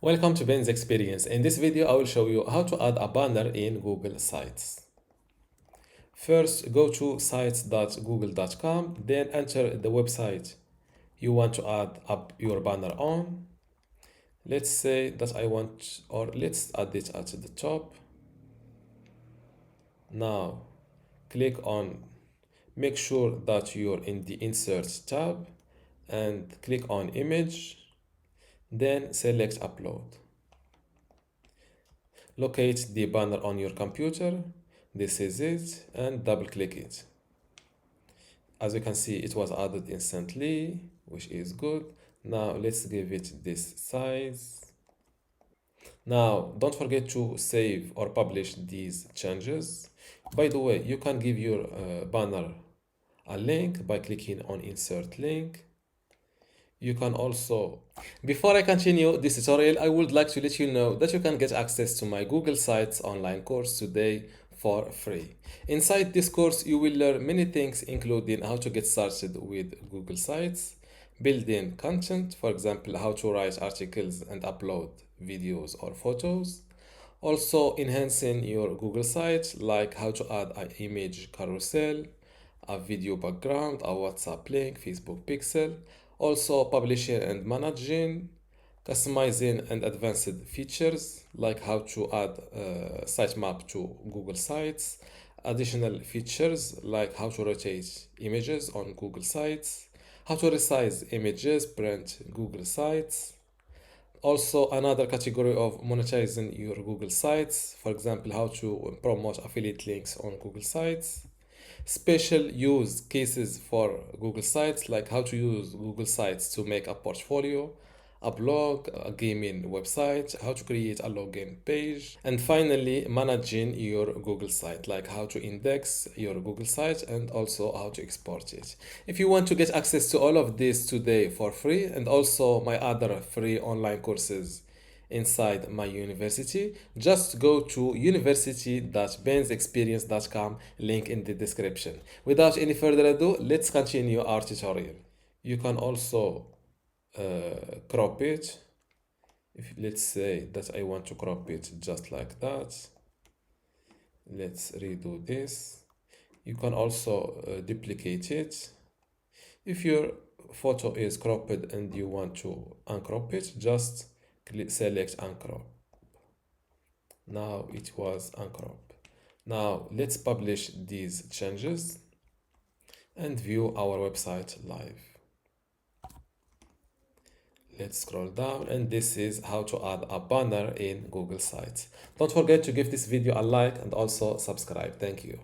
Welcome to Ben's Experience. In this video, I will show you how to add a banner in Google Sites. First, go to sites.google.com, then enter the website you want to add up your banner on. Let's say that let's add it at the top. Now, make sure that you're in the Insert tab and click on Image, then select Upload. Locate the banner on your computer. This is it, and double click it. As you can see, it was added instantly, which is good. Now let's give it this size. Now don't forget to save or publish these changes. By the way, you can give your banner a link by clicking on Insert Link. You can also, before I continue this tutorial, I would like to let you know that you can get access to my Google Sites online course today for free. Inside this course, you will learn many things, including how to get started with Google Sites, building content, for example, how to write articles and upload videos or photos. Also, enhancing your Google site, like how to add an image carousel, a video background, a WhatsApp link, Facebook pixel. Also, publishing and managing, customizing and advanced features, like how to add sitemap to Google Sites. Additional features, like how to rotate images on Google Sites, how to resize images, print Google Sites. Also, another category of monetizing your Google Sites, for example, how to promote affiliate links on Google Sites. Special use cases for Google Sites, like how to use Google Sites to make a portfolio, a blog, a gaming website, how to create a login page, and finally, managing your Google site, like how to index your Google site and also how to export it. If you want to get access to all of this today for free, and also my other free online courses inside my university, just go to university.bensexperience.com, link in the description. Without any further ado, let's continue our tutorial. You can also crop it. Let's say that I want to crop it just like that. Let's redo this. You can also duplicate it. If your photo is cropped and you want to uncrop it, just select uncrop. Now it was uncropped. Now let's publish these changes and view our website live. Let's scroll down, and this is how to add a banner in Google Sites. Don't forget to give this video a like and also subscribe. Thank you.